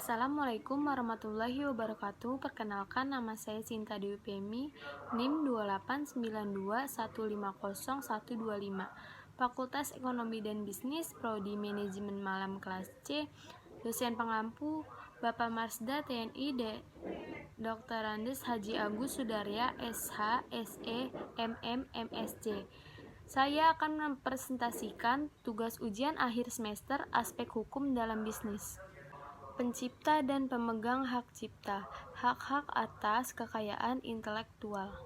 Assalamualaikum warahmatullahi wabarakatuh. Perkenalkan, nama saya Sinta Dewi Pemi, NIM 28991500125, Fakultas Ekonomi dan Bisnis, Prodi Manajemen Malam kelas C. Dosen pengampu Bapak Marsda TNI Dr. Andes Haji Agus Sudarya SH, SE, MM, MSc. Saya akan mempresentasikan tugas ujian akhir semester aspek hukum dalam bisnis. Pencipta dan pemegang hak cipta, hak-hak atas kekayaan intelektual.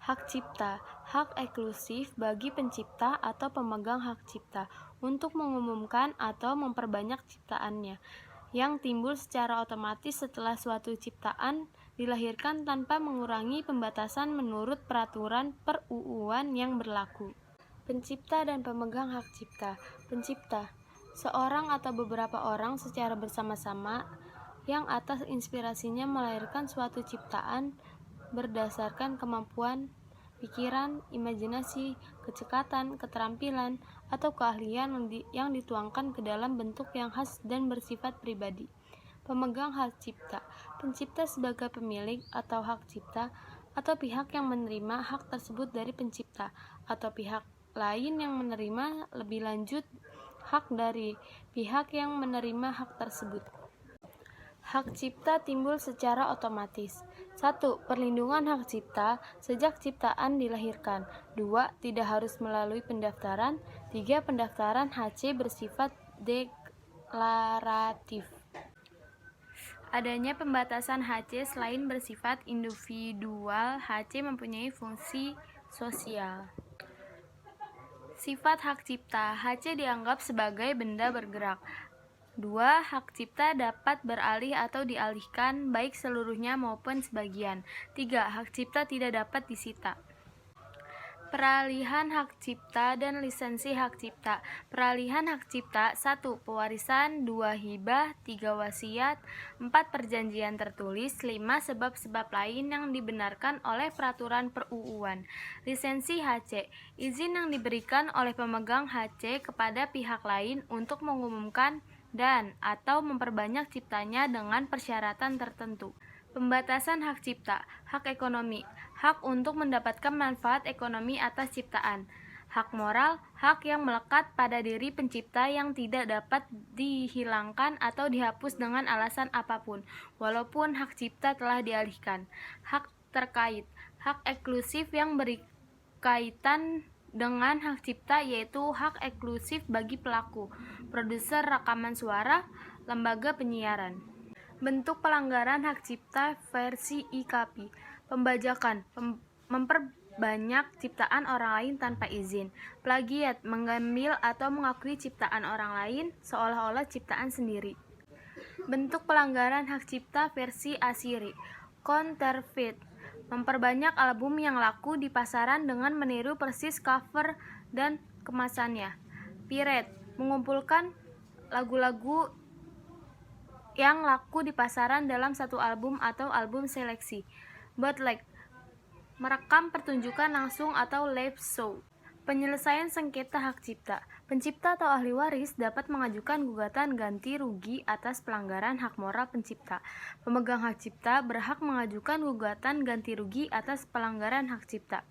Hak cipta, hak eksklusif bagi pencipta atau pemegang hak cipta untuk mengumumkan atau memperbanyak ciptaannya, yang timbul secara otomatis setelah suatu ciptaan dilahirkan tanpa mengurangi pembatasan menurut peraturan per-UU-an yang berlaku. Pencipta dan pemegang hak cipta. Pencipta, seorang atau beberapa orang secara bersama-sama yang atas inspirasinya melahirkan suatu ciptaan berdasarkan kemampuan, pikiran, imajinasi, kecekatan, keterampilan, atau keahlian yang dituangkan ke dalam bentuk yang khas dan bersifat pribadi. Pemegang hak cipta. Pencipta sebagai pemilik atau hak cipta atau pihak yang menerima hak tersebut dari pencipta atau pihak lain yang menerima lebih lanjut hak dari pihak yang menerima hak tersebut. Hak cipta timbul secara otomatis. 1. Perlindungan hak cipta sejak ciptaan dilahirkan. 2. Tidak harus melalui pendaftaran. 3. Pendaftaran HC bersifat deklaratif. Adanya pembatasan HC selain bersifat individual, HC mempunyai fungsi sosial. Sifat hak cipta, HC dianggap sebagai benda bergerak. 2. Hak cipta dapat beralih atau dialihkan baik seluruhnya maupun sebagian. 3. Hak cipta tidak dapat disita. Peralihan hak cipta dan lisensi hak cipta. Peralihan hak cipta: 1. Pewarisan, 2. Hibah, 3. Wasiat, 4. Perjanjian tertulis, 5. Sebab-sebab lain yang dibenarkan oleh peraturan per-UU-an. Lisensi HC: izin yang diberikan oleh pemegang HC kepada pihak lain untuk mengumumkan dan atau memperbanyak ciptanya dengan persyaratan tertentu. Pembatasan hak cipta. Hak ekonomi, hak untuk mendapatkan manfaat ekonomi atas ciptaan. Hak moral, hak yang melekat pada diri pencipta yang tidak dapat dihilangkan atau dihapus dengan alasan apapun, walaupun hak cipta telah dialihkan. Hak terkait, hak eksklusif yang berkaitan dengan hak cipta, yaitu hak eksklusif bagi pelaku, produser rekaman suara, lembaga penyiaran. Bentuk pelanggaran hak cipta versi IKAPI. Pembajakan, memperbanyak ciptaan orang lain tanpa izin. Plagiat, mengambil atau mengakui ciptaan orang lain seolah-olah ciptaan sendiri. Bentuk pelanggaran hak cipta versi ASIRI. Counterfeit, memperbanyak album yang laku di pasaran dengan meniru persis cover dan kemasannya. Pirate, mengumpulkan lagu-lagu yang laku di pasaran dalam satu album atau album seleksi. Bootleg, merekam pertunjukan langsung atau live show. Penyelesaian sengketa hak cipta. Pencipta atau ahli waris dapat mengajukan gugatan ganti rugi atas pelanggaran hak moral pencipta. Pemegang hak cipta berhak mengajukan gugatan ganti rugi atas pelanggaran hak cipta.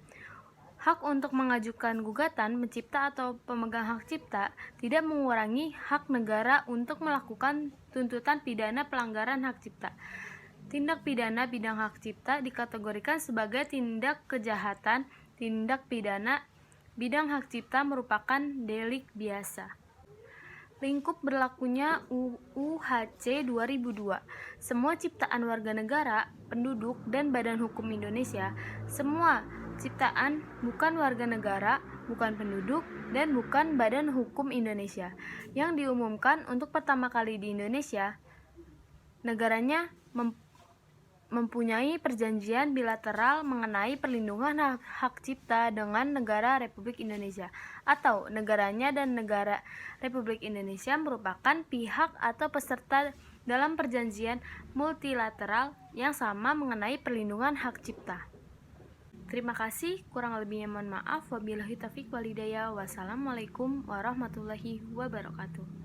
Hak untuk mengajukan gugatan pencipta atau pemegang hak cipta tidak mengurangi hak negara untuk melakukan tuntutan pidana pelanggaran hak cipta. Tindak pidana bidang hak cipta dikategorikan sebagai tindak kejahatan. Tindak pidana bidang hak cipta merupakan delik biasa. Lingkup berlakunya UU HC 2002. Semua ciptaan warga negara, penduduk, dan badan hukum Indonesia. Semua ciptaan bukan warga negara, bukan penduduk, dan bukan badan hukum Indonesia yang diumumkan untuk pertama kali di Indonesia. Negaranya mempunyai perjanjian bilateral mengenai perlindungan hak cipta dengan negara Republik Indonesia, atau negaranya dan negara Republik Indonesia merupakan pihak atau peserta dalam perjanjian multilateral yang sama mengenai perlindungan hak cipta. Terima kasih, kurang lebihnya mohon maaf. Wabillahi taufiq wal hidayah. Wassalamualaikum warahmatullahi wabarakatuh.